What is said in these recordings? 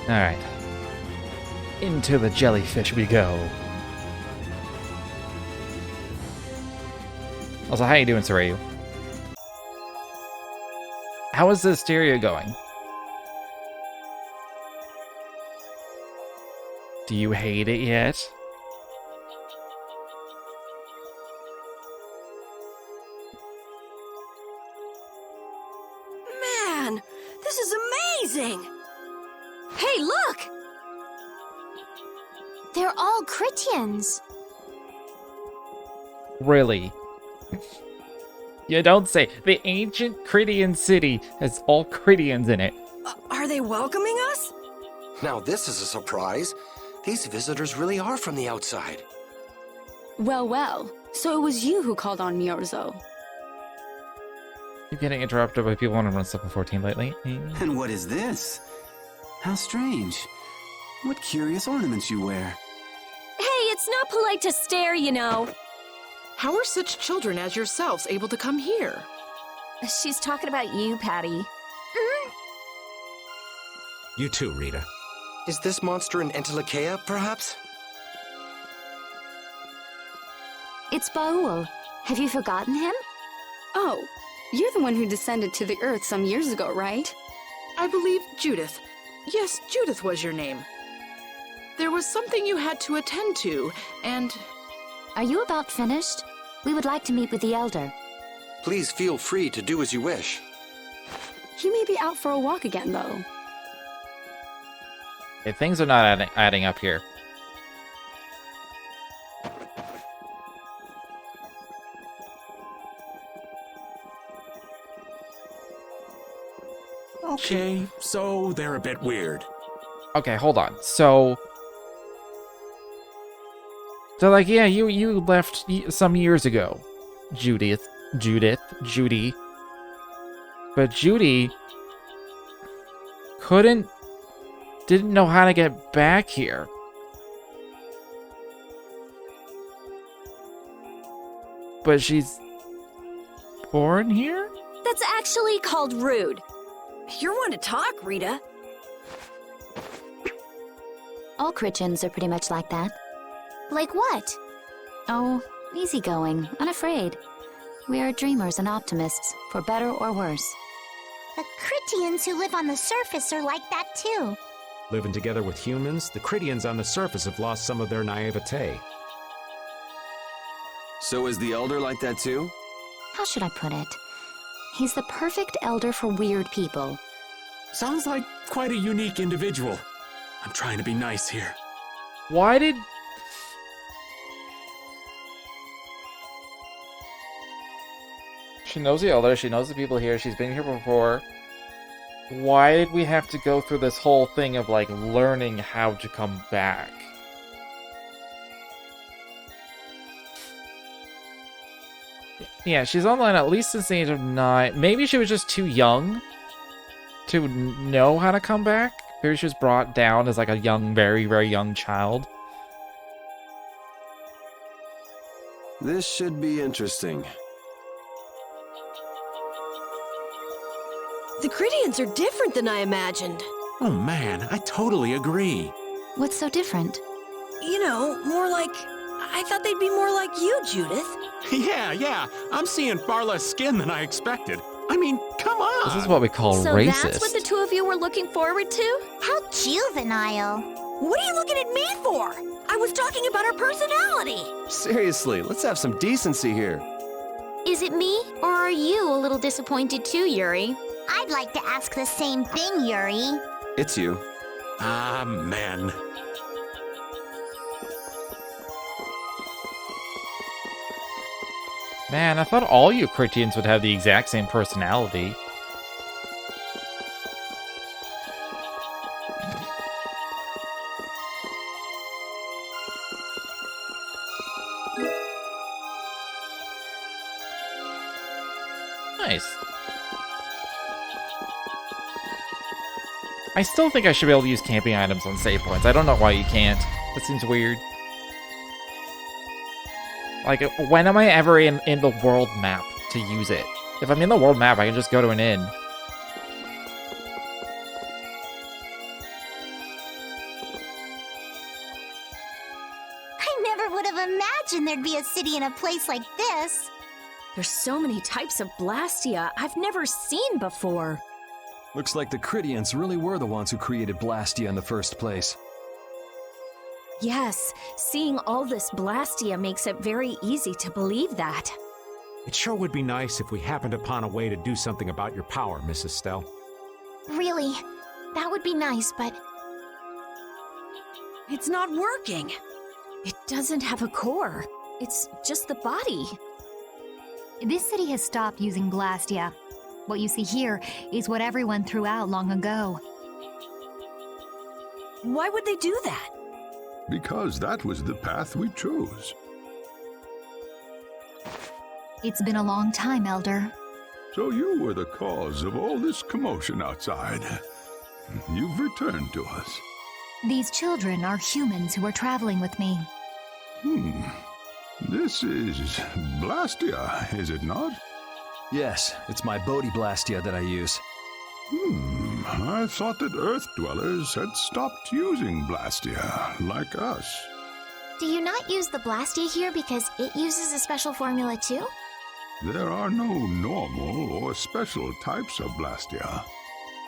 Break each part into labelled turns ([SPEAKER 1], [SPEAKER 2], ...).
[SPEAKER 1] Alright. Into the jellyfish we go. Also, how you doing, Sarayu? How is the hysteria going? Do you hate it yet?
[SPEAKER 2] Man, this is amazing! Hey, look!
[SPEAKER 3] They're all Critians.
[SPEAKER 1] Really? You don't say. The ancient Critian city has all Critians in it.
[SPEAKER 2] Are they welcoming us?
[SPEAKER 4] Now this is a surprise. These visitors really are from the outside.
[SPEAKER 5] Well, well. So it was you who called on Miorzo.
[SPEAKER 1] Keep getting interrupted by people want to run stuff in 14 lately.
[SPEAKER 6] And what is this? How strange. What curious ornaments you wear.
[SPEAKER 3] Hey, it's not polite to stare, you know.
[SPEAKER 2] How are such children as yourselves able to come here?
[SPEAKER 3] She's talking about you, Patty.
[SPEAKER 7] You too, Rita.
[SPEAKER 4] Is this monster an Entelekea, perhaps?
[SPEAKER 3] It's Baul. Have you forgotten him?
[SPEAKER 5] Oh, you're the one who descended to the earth some years ago, right?
[SPEAKER 2] I believe Judith. Yes, Judith was your name. There was something you had to attend to, and...
[SPEAKER 3] Are you about finished? We would like to meet with the Elder.
[SPEAKER 4] Please feel free to do as you wish.
[SPEAKER 5] He may be out for a walk again, though.
[SPEAKER 1] Okay, things are not adding up here.
[SPEAKER 7] Okay, so they're a bit weird.
[SPEAKER 1] Okay, hold on. So like, yeah, you left some years ago, Judy. But Judy didn't know how to get back here. But she's born here?
[SPEAKER 3] That's actually called rude.
[SPEAKER 2] You're one to talk, Rita.
[SPEAKER 3] All Critians are pretty much like that. Like what? Oh, easygoing, unafraid. We are dreamers and optimists, for better or worse.
[SPEAKER 8] The Critians who live on the surface are like that too.
[SPEAKER 7] Living together with humans, the Critians on the surface have lost some of their naivete.
[SPEAKER 6] So is the Elder like that too?
[SPEAKER 3] How should I put it? He's the perfect elder for weird people.
[SPEAKER 7] Sounds like quite a unique individual. I'm trying to be nice here.
[SPEAKER 1] Why did... She knows the Elder, she knows the people here, she's been here before. Why did we have to go through this whole thing of, like, learning how to come back? Yeah, she's online at least since the age of 9. Maybe she was just too young to know how to come back. Maybe she was brought down as, like, a young, very, very young child.
[SPEAKER 6] This should be interesting.
[SPEAKER 2] The Critians are different than I imagined.
[SPEAKER 7] Oh man, I totally agree.
[SPEAKER 3] What's so different?
[SPEAKER 2] You know, more like... I thought they'd be more like you, Judith.
[SPEAKER 7] Yeah, I'm seeing far less skin than I expected. I mean, come on!
[SPEAKER 1] This is what we call
[SPEAKER 3] So
[SPEAKER 1] racist.
[SPEAKER 3] that's what the two of you were looking forward to?
[SPEAKER 8] How juvenile.
[SPEAKER 2] What are you looking at me for? I was talking about her personality.
[SPEAKER 9] Seriously, let's have some decency here.
[SPEAKER 3] Is it me, or are you a little disappointed too, Yuri?
[SPEAKER 8] I'd like to ask the same thing, Yuri.
[SPEAKER 9] It's you.
[SPEAKER 7] Ah, man.
[SPEAKER 1] Man, I thought all you Critians would have the exact same personality. Nice. I still think I should be able to use camping items on save points. I don't know why you can't. That seems weird. Like, when am I ever in the world map to use it? If I'm in the world map, I can just go to an inn.
[SPEAKER 8] never would have imagined there'd be a city in a place like this.
[SPEAKER 10] There's so many types of Blastia I've never seen before.
[SPEAKER 11] Looks like the Critians really were the ones who created Blastia in the first place.
[SPEAKER 10] Yes, seeing all this Blastia makes it very easy to believe that.
[SPEAKER 7] It sure would be nice if we happened upon a way to do something about your power, Mrs. Stell.
[SPEAKER 8] Really, that would be nice, but
[SPEAKER 10] It's not working. It doesn't have a core. It's just the body.
[SPEAKER 3] This city has stopped using Blastia. What you see here is what everyone threw out long ago.
[SPEAKER 10] Why would they do that?
[SPEAKER 12] Because that was the path we chose.
[SPEAKER 3] It's been a long time, Elder.
[SPEAKER 12] So you were the cause of all this commotion outside. You've returned to us.
[SPEAKER 3] These children are humans who are traveling with me.
[SPEAKER 12] This is Blastia, is it not?
[SPEAKER 11] Yes, it's my Bodhi Blastia that I use.
[SPEAKER 12] I thought that Earth dwellers had stopped using Blastia, like us.
[SPEAKER 8] do you not use the Blastia here because it uses a special formula too?
[SPEAKER 12] There are no normal or special types of Blastia.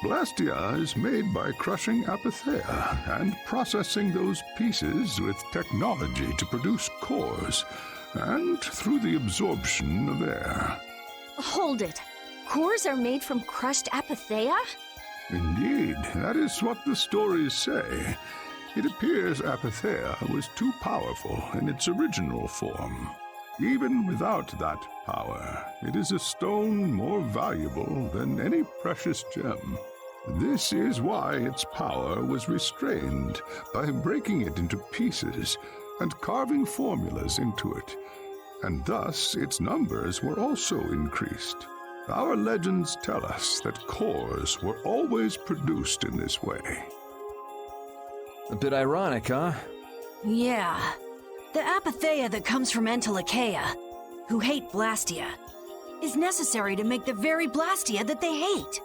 [SPEAKER 12] Blastia is made by crushing Apatheia and processing those pieces with technology to produce cores, and through the absorption of air.
[SPEAKER 10] Hold it. Cores are made from crushed Apatheia?
[SPEAKER 12] Indeed, that is what the stories say. It appears Apatheia was too powerful in its original form. Even without that power, it is a stone more valuable than any precious gem. This is why its power was restrained by breaking it into pieces and carving formulas into it, and thus its numbers were also increased. Our legends tell us that cores were always produced in this way.
[SPEAKER 11] A bit ironic, huh?
[SPEAKER 10] Yeah. The Apatheia that comes from Entelikeia, who hate Blastia, is necessary to make the very Blastia that they hate.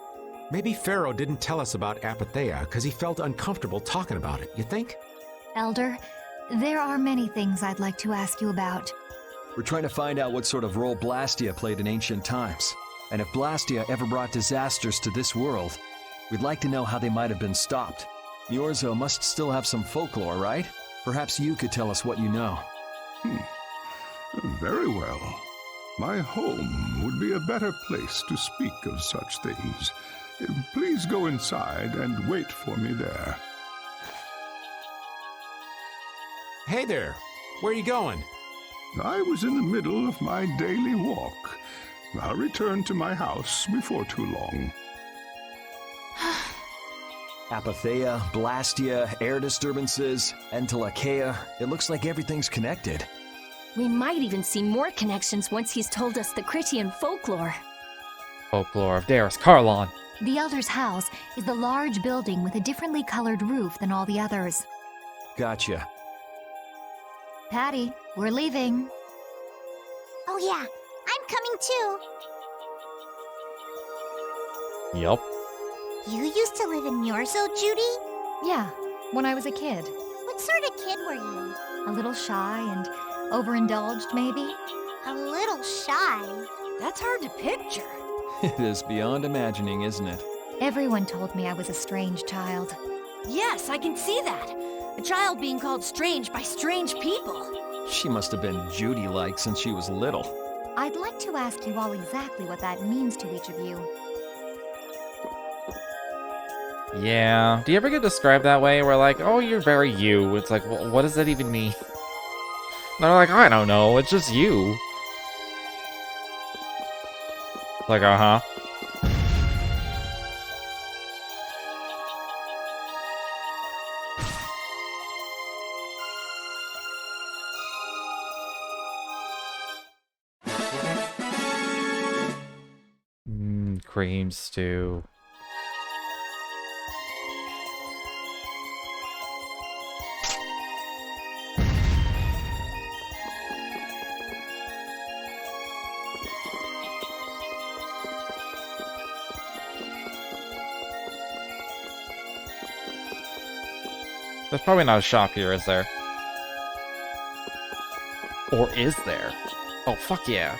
[SPEAKER 7] Maybe Pharaoh didn't tell us about Apatheia because he felt uncomfortable talking about it, you think?
[SPEAKER 3] Elder, there are many things I'd like to ask you about.
[SPEAKER 11] We're trying to find out what sort of role Blastia played in ancient times. And if Blastia ever brought disasters to this world, we'd like to know how they might have been stopped. Niorzo must still have some folklore, right? Perhaps you could tell us what you know.
[SPEAKER 12] Very well. My home would be a better place to speak of such things. Please go inside and wait for me there.
[SPEAKER 7] Hey there. Where are you going?
[SPEAKER 12] I was in the middle of my daily walk. I'll return to my house before too long.
[SPEAKER 11] Apatheia, Blastia, air disturbances, Entelikeia. It looks like everything's connected.
[SPEAKER 10] We might even see more connections once he's told us the Critian folklore.
[SPEAKER 1] Folklore of Darius Carlon.
[SPEAKER 3] The Elder's house is the large building with a differently colored roof than all the others.
[SPEAKER 11] Gotcha.
[SPEAKER 3] Patty, we're leaving.
[SPEAKER 8] Oh yeah, I'm coming too.
[SPEAKER 1] Yup.
[SPEAKER 8] You used to live in Niorzo, Judy?
[SPEAKER 3] Yeah, when I was a kid.
[SPEAKER 8] What sort of kid were you?
[SPEAKER 3] A little shy and overindulged, maybe?
[SPEAKER 8] A little shy.
[SPEAKER 10] That's hard to picture.
[SPEAKER 11] It is beyond imagining, isn't it?
[SPEAKER 3] Everyone told me I was a strange child.
[SPEAKER 10] Yes, I can see that. A child being called strange by strange people.
[SPEAKER 11] She must have been Judy-like since she was little.
[SPEAKER 3] I'd like to ask you all exactly what that means to each of you.
[SPEAKER 1] Yeah. Do you ever get described that way? Where like, oh, you're very you. It's like, well, what does that even mean? And they're like, I don't know. It's just you. Like, uh-huh. Cream stew. There's probably not a shop here, is there? Or is there? Oh, fuck yeah.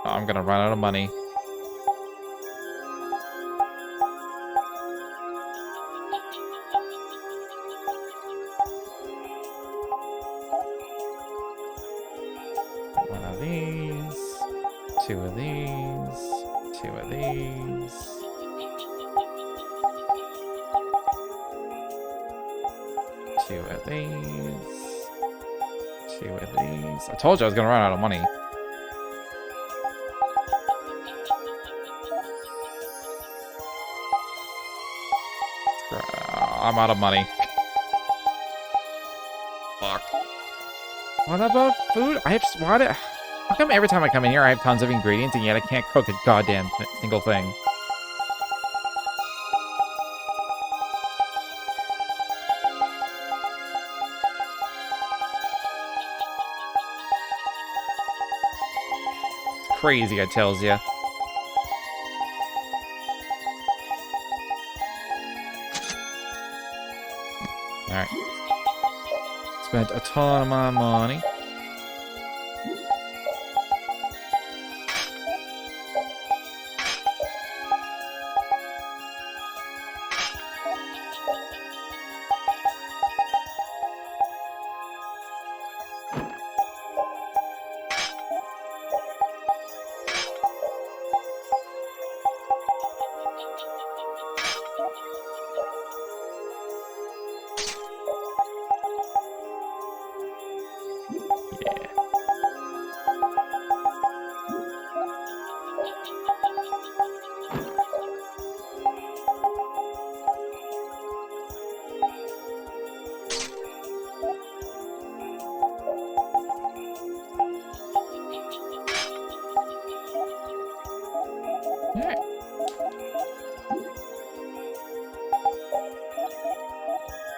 [SPEAKER 1] Oh, I'm gonna run out of money. One of these, two of these, two of these. Two of these, two of these. I told you I was gonna run out of money. I'm out of money. Fuck. What about food? I have what? How come every time I come in here I have tons of ingredients and yet I can't cook a goddamn single thing? It's crazy, I tells ya. Alright. Spent a ton of my money.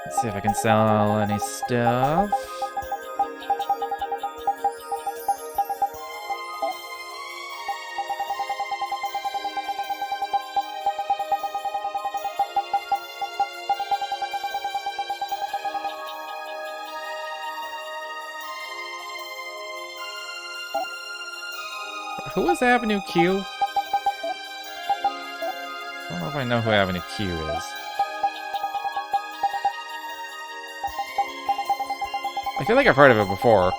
[SPEAKER 1] Let's see if I can sell any stuff. Who is Avenue Q? I don't know if I know who Avenue Q is. I feel like I've heard of it before.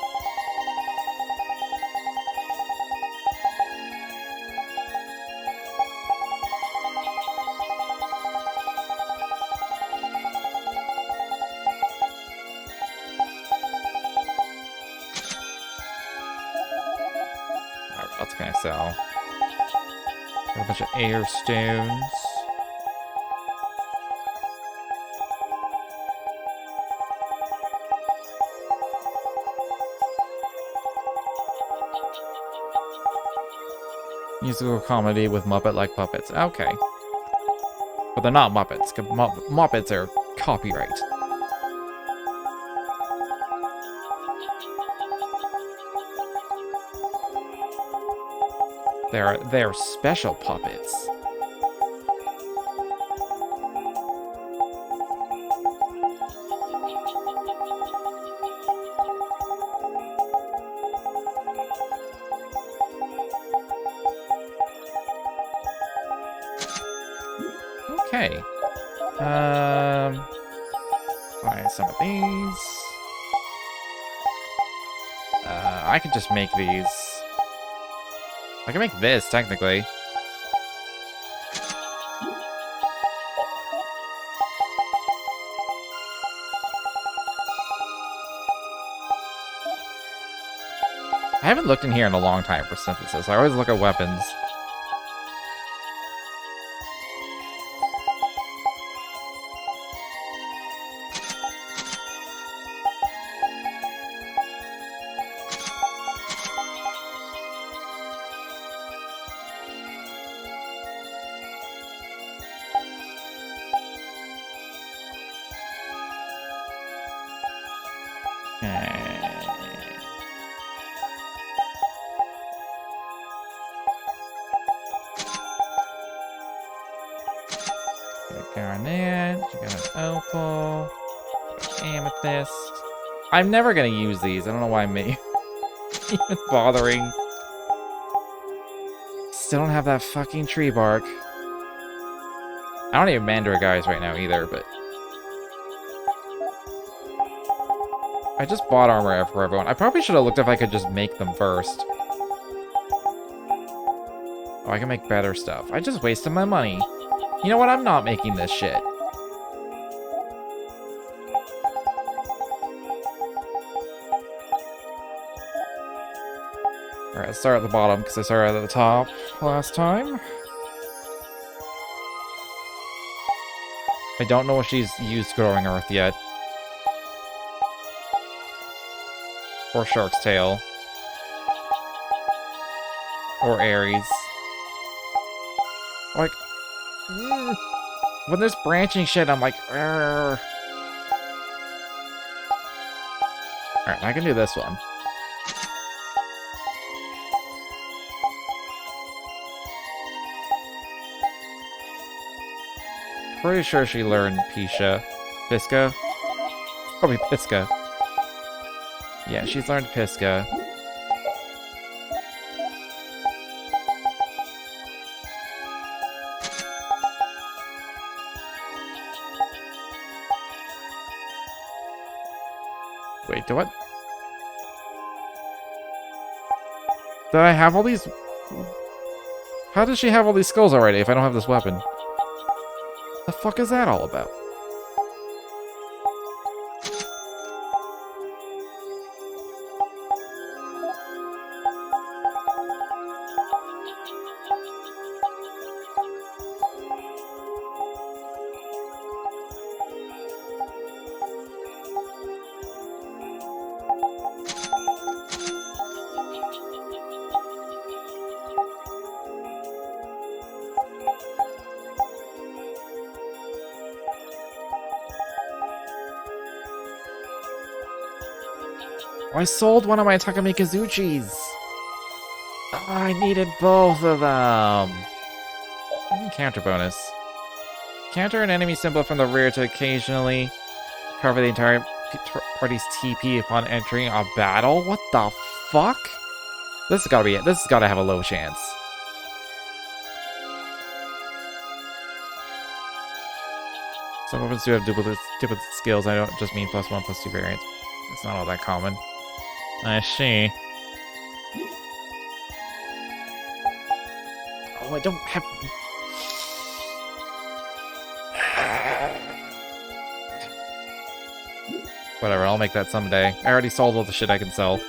[SPEAKER 1] Alright, what else can I sell? Got a bunch of air stones. Musical comedy with Muppet-like puppets. Okay. But they're not Muppets. Muppets are copyright. They're special puppets. Okay. Buy some of these. I could just make these. I can make this, technically. I haven't looked in here in a long time for synthesis. I always look at weapons. Okay. Got a garnet, you got an opal, amethyst. I'm never gonna use these. I don't know why I'm even bothering. Still don't have that fucking tree bark. I don't need Mandarin guys right now either, but I just bought armor for everyone. I probably should have looked if I could just make them first. Oh, I can make better stuff. I just wasted my money. You know what? I'm not making this shit. Alright, let's start at the bottom, because I started at the top last time. I don't know if she's used Growing Earth yet. Or Shark's Tail. Or Aries. Like, when there's branching shit, I'm like, Arr. Alright, I can do this one. Pretty sure she learned Pisca. Probably Pisca. Yeah, she's learned Pisca. Wait, do what? Did I have all these? How does she have all these skills already if I don't have this weapon? The fuck is that all about? I sold one of my Takamikazuchis. Oh, I needed both of them. Counter bonus. Counter an enemy symbol from the rear to occasionally cover the entire party's TP upon entering a battle? What the fuck? This has gotta be it. This has gotta have a low chance. Some weapons do have duplicate skills. I don't just mean +1, +2 variants. It's not all that common. I see. Oh, I don't have... Whatever, I'll make that someday. I already sold all the shit I can sell.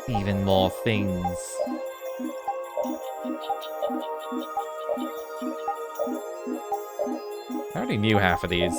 [SPEAKER 1] Even more things. I already knew half of these.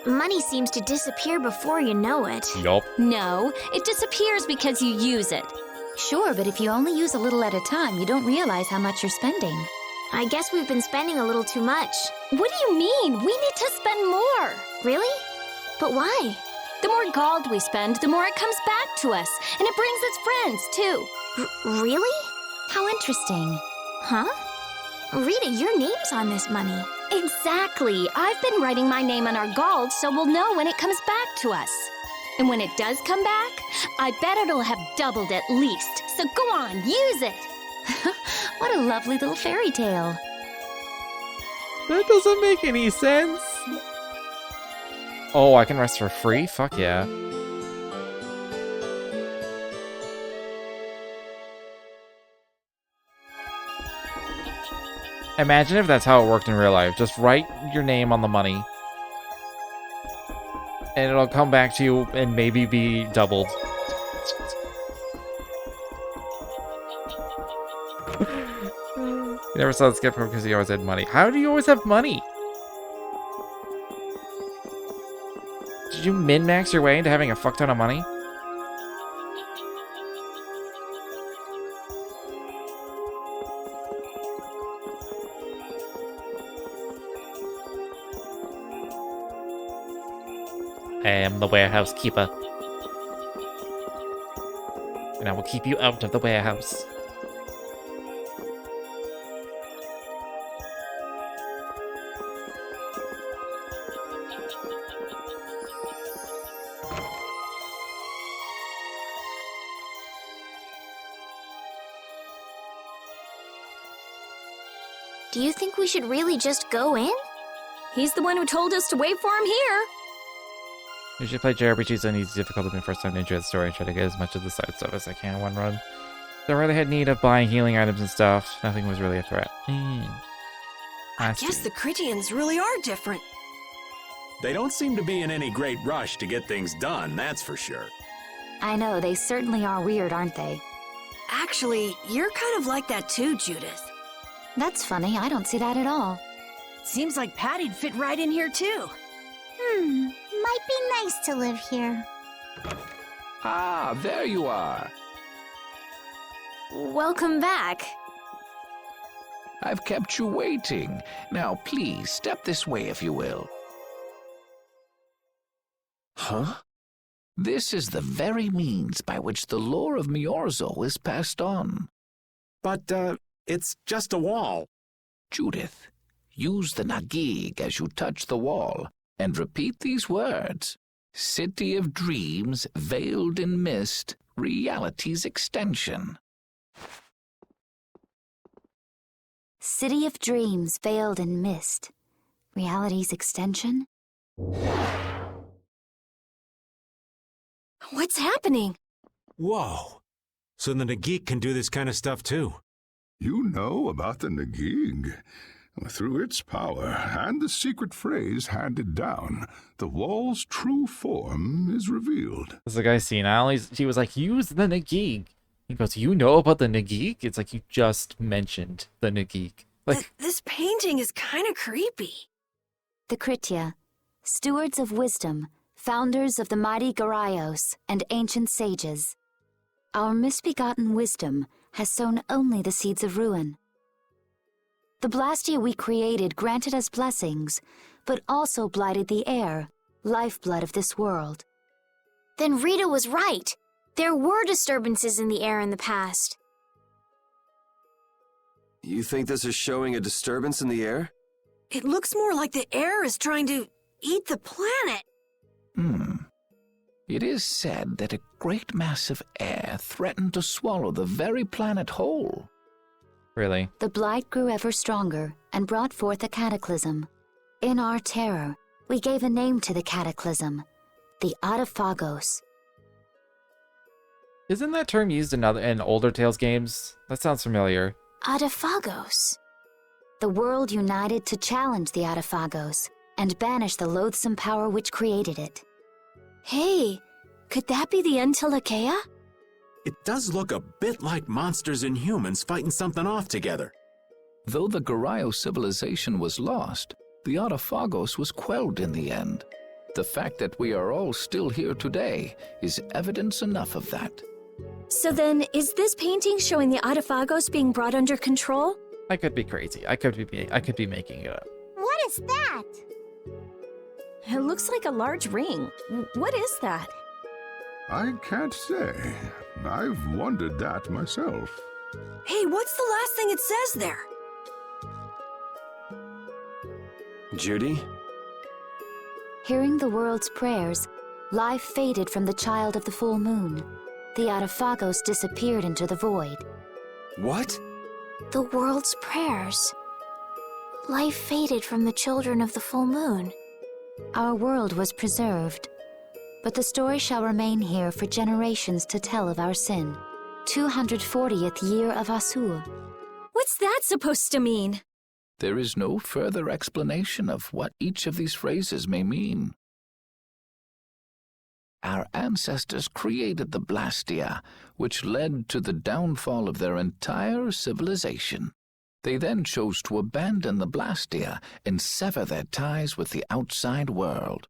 [SPEAKER 8] Money seems to disappear before you know it.
[SPEAKER 1] Yup.
[SPEAKER 3] No, it disappears because you use it. Sure, but if you only use a little at a time, you don't realize how much you're spending.
[SPEAKER 8] I guess we've been spending a little too much.
[SPEAKER 3] What do you mean? We need to spend more.
[SPEAKER 8] Really? But why?
[SPEAKER 3] The more gold we spend, the more it comes back to us. And it brings its friends, too.
[SPEAKER 8] Really?
[SPEAKER 3] How interesting.
[SPEAKER 8] Huh? Rita, your name's on this money.
[SPEAKER 3] Exactly. I've been writing my name on our gold so we'll know when it comes back to us. And when it does come back, I bet it'll have doubled at least. So go on, use it. What a lovely little fairy tale.
[SPEAKER 1] That doesn't make any sense. Oh, I can rest for free? Fuck yeah. Imagine if that's how it worked in real life. Just write your name on the money. And it'll come back to you and maybe be doubled. You never saw the Scarecrow because he always had money. How do you always have money? Did you min-max your way into having a fuck ton of money? I am the warehouse keeper. And I will keep you out of the warehouse.
[SPEAKER 3] Do you think we should really just go in?
[SPEAKER 5] He's the one who told us to wait for him here.
[SPEAKER 1] You should play JRPGs on easy difficulty when first time to enjoy the story and try to get as much of the side stuff as I can in one run. Though I really had need of buying healing items and stuff, nothing was really a threat.
[SPEAKER 10] I guess the Critians really are different.
[SPEAKER 13] They don't seem to be in any great rush to get things done, that's for sure.
[SPEAKER 3] I know, they certainly are weird, aren't they?
[SPEAKER 10] Actually, you're kind of like that too, Judith.
[SPEAKER 3] That's funny, I don't see that at all.
[SPEAKER 10] Seems like Patty'd fit right in here too.
[SPEAKER 8] Might be nice to live here.
[SPEAKER 14] Ah, there you are.
[SPEAKER 3] Welcome back.
[SPEAKER 14] I've kept you waiting. Now please, step this way if you will. Huh? This is the very means by which the lore of Miorzo is passed on.
[SPEAKER 7] But, it's just a wall.
[SPEAKER 14] Judith, use the Nagig as you touch the wall, and repeat these words. City of dreams, veiled in mist, reality's extension.
[SPEAKER 3] City of dreams, veiled in mist. Reality's extension?
[SPEAKER 10] What's happening?
[SPEAKER 7] Whoa. So the Nagik can do this kind of stuff too.
[SPEAKER 12] You know about the Nagig. Through its power and the secret phrase handed down, the wall's true form is revealed.
[SPEAKER 1] This is the guy senile. He was like, use the Nagig. He goes, you know about the Nagig? It's like you just mentioned the Nagig. Like,
[SPEAKER 10] This painting is kind of creepy.
[SPEAKER 3] The Kritia, stewards of wisdom, founders of the mighty Garaios and ancient sages. Our misbegotten wisdom has sown only the seeds of ruin. The Blastia we created granted us blessings, but also blighted the air, lifeblood of this world.
[SPEAKER 8] Then Rita was right. There were disturbances in the air in the past.
[SPEAKER 9] You think this is showing a disturbance in the air?
[SPEAKER 10] It looks more like the air is trying to eat the planet.
[SPEAKER 14] It is said that a great mass of air threatened to swallow the very planet whole.
[SPEAKER 1] really?
[SPEAKER 3] The blight grew ever stronger and brought forth a cataclysm. In our terror, we gave a name to the cataclysm, the Autophagos.
[SPEAKER 1] Isn't that term used in older Tales games? That sounds familiar.
[SPEAKER 3] Autophagos. The world united to challenge the Autophagos and banish the loathsome power which created it.
[SPEAKER 5] Hey, could that be the Entelekea?
[SPEAKER 13] It does look a bit like monsters and humans fighting something off together.
[SPEAKER 14] Though the Garayo civilization was lost, the Autophagos was quelled in the end. The fact that we are all still here today is evidence enough of that.
[SPEAKER 5] So then, is this painting showing the Autophagos being brought under control?
[SPEAKER 1] I could be crazy. I could be making it up.
[SPEAKER 8] What is that?
[SPEAKER 5] It looks like a large ring. What is that?
[SPEAKER 12] I can't say. I've wondered that myself.
[SPEAKER 10] Hey, what's the last thing it says there?
[SPEAKER 9] Judy?
[SPEAKER 3] Hearing the world's prayers, life faded from the child of the full moon. The Autophagos disappeared into the void.
[SPEAKER 9] What?
[SPEAKER 8] The world's prayers. Life faded from the children of the full moon.
[SPEAKER 3] Our world was preserved, but the story shall remain here for generations to tell of our sin. 240th year of Asur.
[SPEAKER 5] What's that supposed to mean?
[SPEAKER 14] There is no further explanation of what each of these phrases may mean. our ancestors created the Blastia, which led to the downfall of their entire civilization. They then chose to abandon the Blastia and sever their ties with the outside world.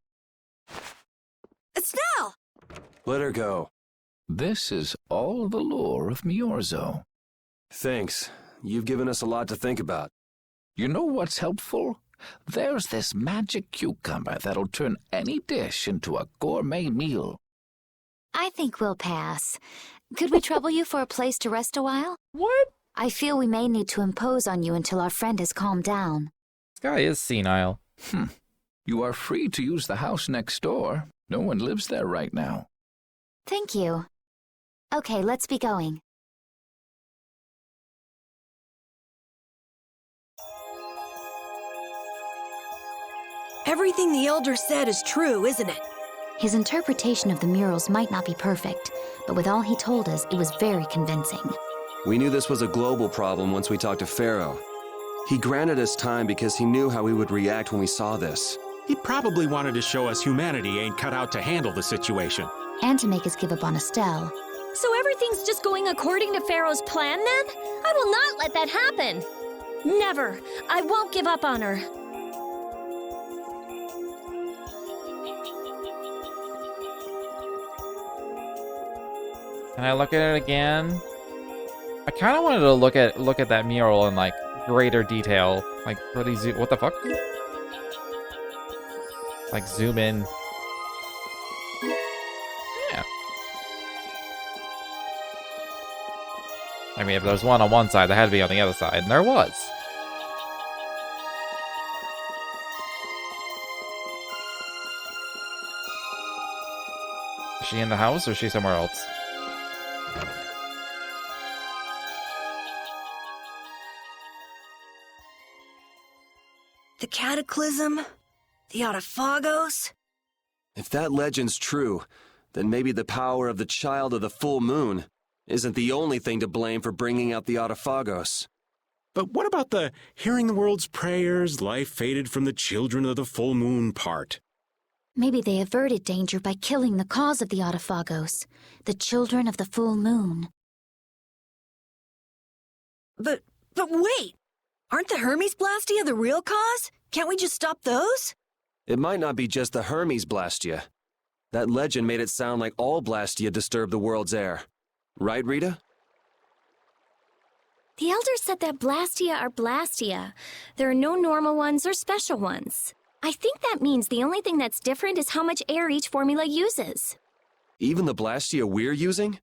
[SPEAKER 10] Estelle!
[SPEAKER 9] Let her go.
[SPEAKER 14] This is all the lore of Miorzo.
[SPEAKER 9] Thanks. You've given us a lot to think about.
[SPEAKER 14] You know what's helpful? There's this magic cucumber that'll turn any dish into a gourmet meal.
[SPEAKER 8] I think we'll pass. Could we trouble you for a place to rest a while?
[SPEAKER 1] What?
[SPEAKER 8] I feel we may need to impose on you until our friend has calmed down.
[SPEAKER 1] This guy is senile.
[SPEAKER 14] You are free to use the house next door. No one lives there right now.
[SPEAKER 8] Thank you. Okay, let's be going.
[SPEAKER 10] Everything the Elder said is true, isn't it?
[SPEAKER 8] His interpretation of the murals might not be perfect, but with all he told us, it was very convincing.
[SPEAKER 9] We knew this was a global problem once we talked to Pharaoh. He granted us time because he knew how we would react when we saw this.
[SPEAKER 13] He probably wanted to show us humanity ain't cut out to handle the situation.
[SPEAKER 8] And to make us give up on Estelle.
[SPEAKER 3] So everything's just going according to Pharaoh's plan then? I will not let that happen. Never. I won't give up on her.
[SPEAKER 1] Can I look at it again? I kind of wanted to look at that mural in like greater detail. Like really zoom. What the fuck? Like zoom in. Yeah. I mean, if there's one on one side, there had to be on the other side, and there was. Is she in the house or is she somewhere else?
[SPEAKER 10] The Cataclysm? The Autophagos?
[SPEAKER 9] If that legend's true, then maybe the power of the Child of the Full Moon isn't the only thing to blame for bringing out the Autophagos.
[SPEAKER 13] But what about the hearing the world's prayers, life faded from the children of the full moon part?
[SPEAKER 8] Maybe they averted danger by killing the cause of the Autophagos, the children of the full moon.
[SPEAKER 10] But wait! Aren't the Hermes Blastia the real cause? Can't we just stop those?
[SPEAKER 9] It might not be just the Hermes Blastia. That legend made it sound like all Blastia disturb the world's air. Right, Rita?
[SPEAKER 3] The Elder said that Blastia are Blastia. There are no normal ones or special ones. I think that means the only thing that's different is how much air each formula uses.
[SPEAKER 9] Even the Blastia we're using?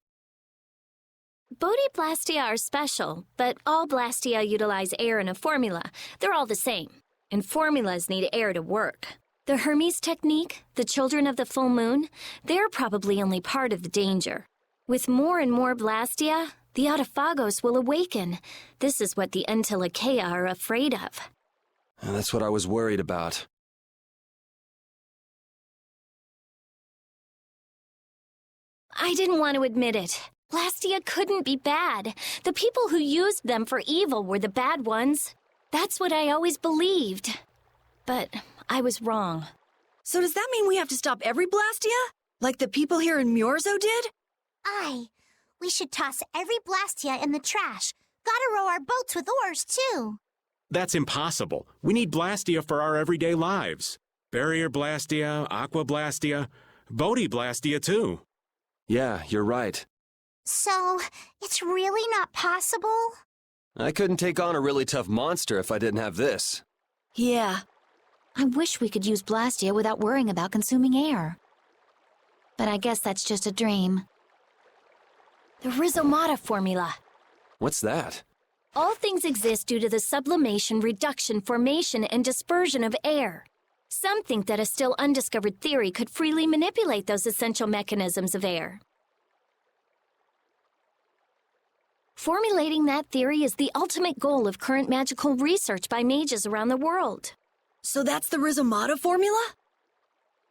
[SPEAKER 3] Blastia are special, but all Blastia utilize air in a formula. They're all the same, and formulas need air to work. The Hermes technique, the children of the full moon, they're probably only part of the danger. With more and more Blastia, the Autophagos will awaken. This is what the Entelekea are afraid of.
[SPEAKER 9] And that's what I was worried about.
[SPEAKER 3] I didn't want to admit it. Blastia couldn't be bad. The people who used them for evil were the bad ones. That's what I always believed. But I was wrong.
[SPEAKER 10] So does that mean we have to stop every Blastia? Like the people here in Miorzo did?
[SPEAKER 15] Aye. We should toss every Blastia in the trash. Gotta row our boats with oars, too.
[SPEAKER 13] That's impossible. We need Blastia for our everyday lives. Barrier Blastia, Aqua Blastia, Bodhi Blastia too.
[SPEAKER 9] Yeah, you're right.
[SPEAKER 15] So, it's really not possible?
[SPEAKER 9] I couldn't take on a really tough monster if I didn't have this.
[SPEAKER 10] Yeah.
[SPEAKER 8] I wish we could use Blastia without worrying about consuming air. But I guess that's just a dream.
[SPEAKER 3] The Rhizomata formula.
[SPEAKER 9] What's that?
[SPEAKER 3] All things exist due to the sublimation, reduction, formation, and dispersion of air. Some think that a still undiscovered theory could freely manipulate those essential mechanisms of air. Formulating that theory is the ultimate goal of current magical research by mages around the world.
[SPEAKER 10] So that's the Rhizomata formula?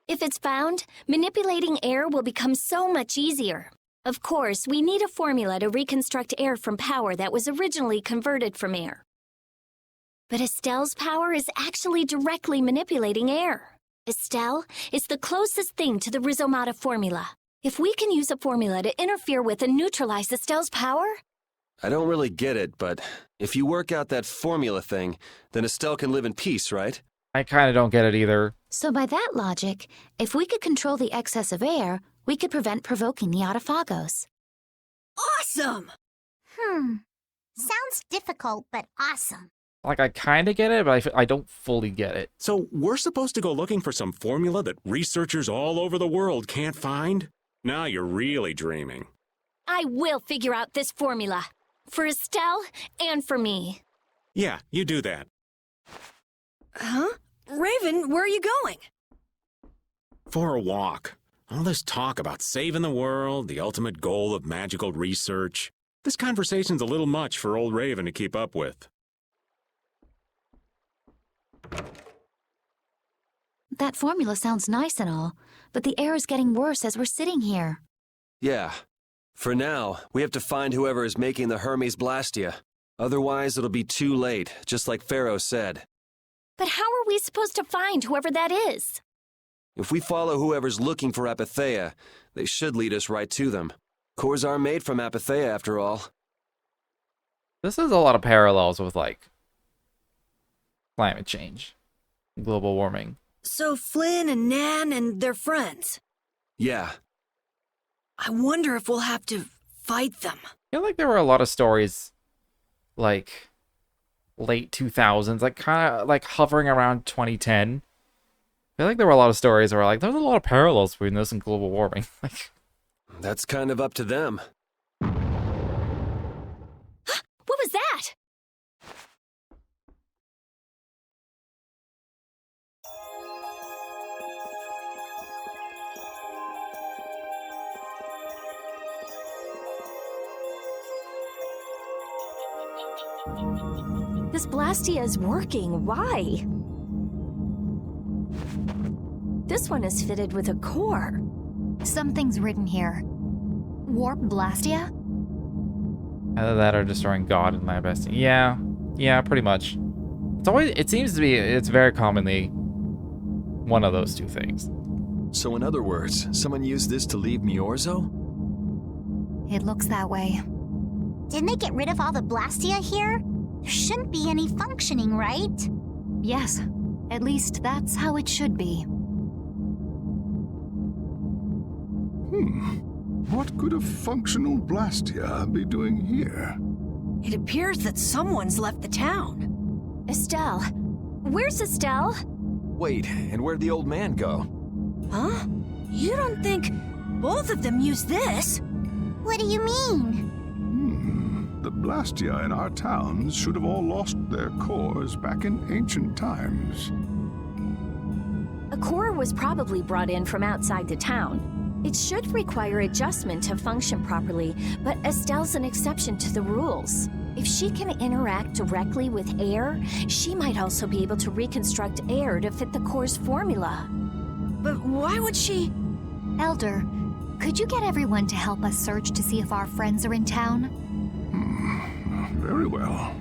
[SPEAKER 3] If it's found, manipulating air will become so much easier. Of course, we need a formula to reconstruct air from power that was originally converted from air. But Estelle's power is actually directly manipulating air. Estelle is the closest thing to the Rhizomata formula. If we can use a formula to interfere with and neutralize Estelle's power...
[SPEAKER 9] I don't really get it, but if you work out that formula thing, then Estelle can live in peace, right?
[SPEAKER 1] I kind of don't get it either.
[SPEAKER 8] So by that logic, if we could control the excess of air, we could prevent provoking the Autophagos.
[SPEAKER 10] Awesome!
[SPEAKER 15] Sounds difficult, but awesome.
[SPEAKER 1] Like, I kind of get it, but I don't fully get it.
[SPEAKER 13] So we're supposed to go looking for some formula that researchers all over the world can't find? Now you're really dreaming.
[SPEAKER 3] I will figure out this formula. For Estelle and for me.
[SPEAKER 13] Yeah, you do that.
[SPEAKER 10] Huh? Raven, where are you going?
[SPEAKER 13] For a walk. All this talk about saving the world, the ultimate goal of magical research. This conversation's a little much for old Raven to keep up with.
[SPEAKER 8] That formula sounds nice and all, but the air is getting worse as we're sitting here.
[SPEAKER 9] Yeah. For now, we have to find whoever is making the Hermes Blastia. Otherwise, it'll be too late, just like Pharaoh said.
[SPEAKER 3] But how are we supposed to find whoever that is?
[SPEAKER 9] If we follow whoever's looking for Apatheia, they should lead us right to them. Cores are made from Apatheia, after all.
[SPEAKER 1] This is a lot of parallels with, like, climate change, global warming.
[SPEAKER 10] So Flynn and Nan and their friends.
[SPEAKER 9] Yeah.
[SPEAKER 10] I wonder if we'll have to fight them.
[SPEAKER 1] I feel like there were a lot of stories, like, late 2000s, like, kind of, like, hovering around 2010. I feel like there were a lot of stories where, like, there's a lot of parallels between this and global warming. Like,
[SPEAKER 9] that's kind of up to them.
[SPEAKER 3] What was that? This Blastia is working. Why? This one is fitted with a core.
[SPEAKER 8] Something's written here. Warp Blastia?
[SPEAKER 1] either that or destroying God in my best. Yeah, pretty much. It seems to be, it's very commonly one of those two things.
[SPEAKER 11] So in other words, someone used this to leave Miorzo?
[SPEAKER 8] It looks that way.
[SPEAKER 15] Didn't they get rid of all the Blastia here? There shouldn't be any functioning, right?
[SPEAKER 8] Yes. At least that's how it should be.
[SPEAKER 12] What could a functional Blastia be doing here?
[SPEAKER 10] It appears that someone's left the town.
[SPEAKER 3] Estelle. Where's Estelle?
[SPEAKER 11] Wait, and where'd the old man go?
[SPEAKER 10] Huh? You don't think both of them used this?
[SPEAKER 15] What do you mean?
[SPEAKER 12] The Blastia in our towns should have all lost their cores back in ancient times.
[SPEAKER 3] A core was probably brought in from outside the town. It should require adjustment to function properly, but Estelle's an exception to the rules. If she can interact directly with air, she might also be able to reconstruct air to fit the core's formula.
[SPEAKER 10] But why would she?
[SPEAKER 8] Elder, could you get everyone to help us search to see if our friends are in town?
[SPEAKER 12] Very well.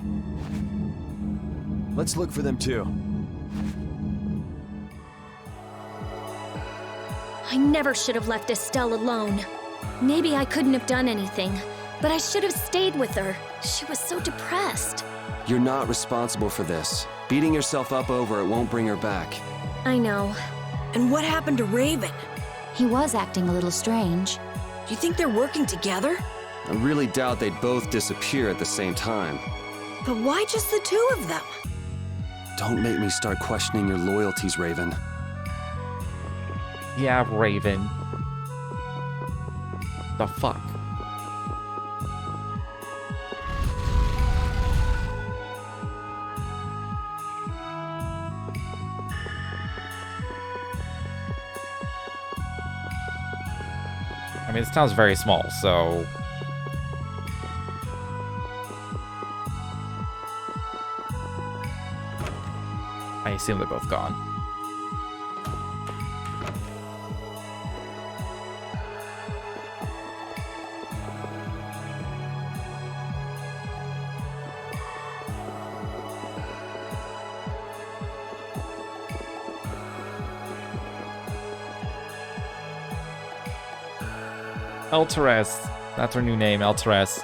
[SPEAKER 11] Let's look for them too.
[SPEAKER 3] I never should have left Estelle alone. Maybe I couldn't have done anything, but I should have stayed with her. She was so depressed.
[SPEAKER 9] You're not responsible for this. Beating yourself up over it won't bring her back.
[SPEAKER 3] I know.
[SPEAKER 10] And what happened to Raven?
[SPEAKER 8] He was acting a little strange.
[SPEAKER 10] Do you think they're working together?
[SPEAKER 9] I really doubt they'd both disappear at the same time.
[SPEAKER 10] But why just the two of them?
[SPEAKER 9] Don't make me start questioning your loyalties, Raven.
[SPEAKER 1] Yeah, Raven. The fuck? I mean, this town's very small, so... I assume they're both gone. Elteres. That's her new name, Elteres.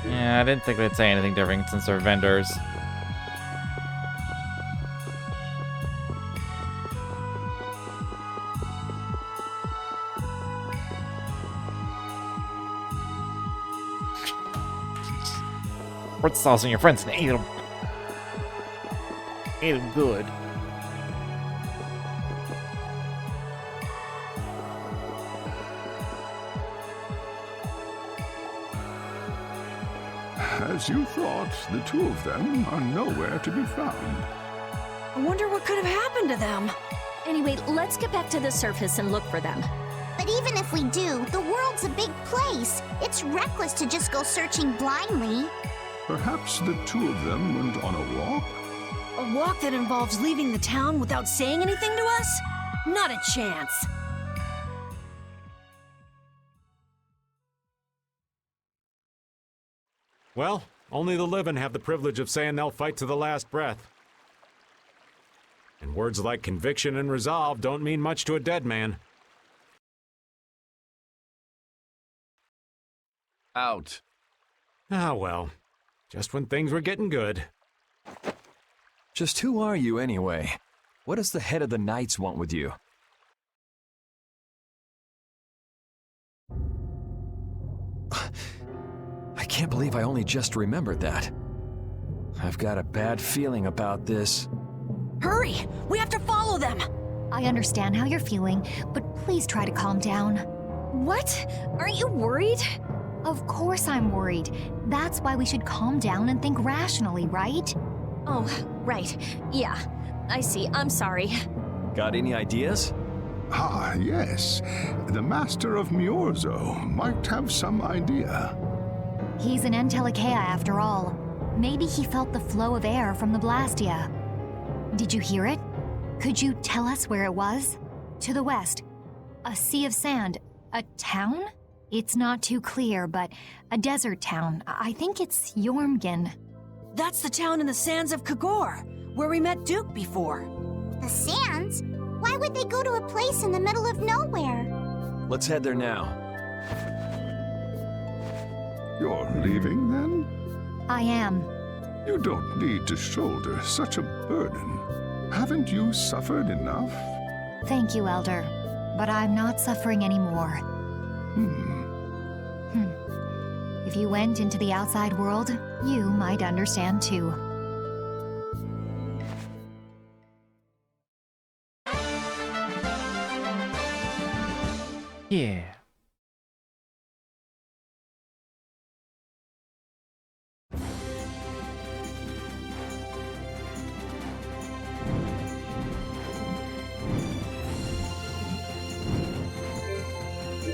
[SPEAKER 1] Yeah, I didn't think they'd say anything different since they're vendors. Put the sauce on your friends and eat them. Eat them good.
[SPEAKER 12] As you thought, the two of them are nowhere to be found.
[SPEAKER 10] I wonder what could have happened to them.
[SPEAKER 3] Anyway, let's get back to the surface and look for them.
[SPEAKER 15] But even if we do, the world's a big place. It's reckless to just go searching blindly.
[SPEAKER 12] Perhaps the two of them went on a walk?
[SPEAKER 10] A walk that involves leaving the town without saying anything to us? Not a chance.
[SPEAKER 7] Well, only the living have the privilege of saying they'll fight to the last breath. And words like conviction and resolve don't mean much to a dead man.
[SPEAKER 11] Out.
[SPEAKER 7] Ah, well. Just when things were getting good.
[SPEAKER 11] Just who are you, anyway? What does the head of the Knights want with you? I can't believe I only just remembered that. I've got a bad feeling about this.
[SPEAKER 10] Hurry! We have to follow them!
[SPEAKER 8] I understand how you're feeling, but please try to calm down.
[SPEAKER 3] What? Aren't you worried?
[SPEAKER 8] Of course I'm worried. That's why we should calm down and think rationally, right?
[SPEAKER 3] Oh, right. Yeah, I see. I'm sorry.
[SPEAKER 11] Got any ideas?
[SPEAKER 12] Ah, yes. The Master of Miorzo might have some idea.
[SPEAKER 8] He's an Entelekea after all. Maybe he felt the flow of air from the Blastia. Did you hear it? Could you tell us where it was? To the west. A sea of sand. A town? It's not too clear, but a desert town. I think it's Jormungand.
[SPEAKER 10] That's the town in the sands of Kagor, where we met Duke before.
[SPEAKER 15] The sands? Why would they go to a place in the middle of nowhere?
[SPEAKER 11] Let's head there now.
[SPEAKER 12] You're leaving, then?
[SPEAKER 8] I am.
[SPEAKER 12] You don't need to shoulder such a burden. Haven't you suffered enough?
[SPEAKER 8] Thank you, Elder. But I'm not suffering anymore. If you went into the outside world, you might understand too.
[SPEAKER 1] Yeah.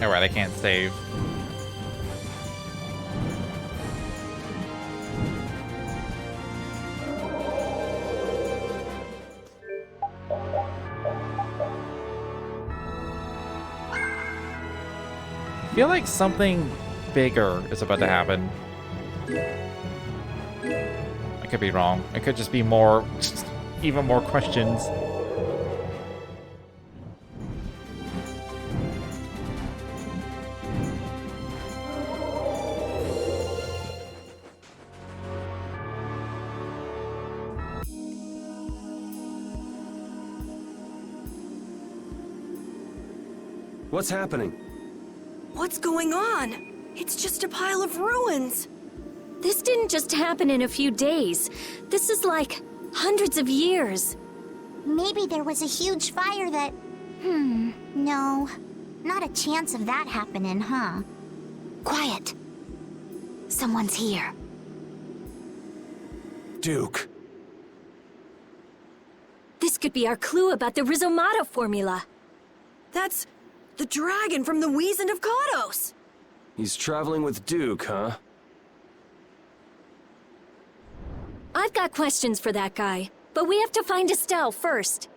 [SPEAKER 1] Alright, I can't save. I feel like something bigger is about to happen. I could be wrong. It could just be more, even more questions.
[SPEAKER 9] What's happening?
[SPEAKER 10] What's going on? It's just a pile of ruins.
[SPEAKER 3] This didn't just happen in a few days. This is like hundreds of years.
[SPEAKER 15] Maybe there was a huge fire that... no. Not a chance of that happening, huh? Quiet. Someone's here.
[SPEAKER 9] Duke.
[SPEAKER 3] This could be our clue about the Rizomata formula.
[SPEAKER 10] That's the dragon from the Wizened of Kados.
[SPEAKER 9] He's traveling with Duke, huh?
[SPEAKER 3] I've got questions for that guy, but we have to find Estelle first.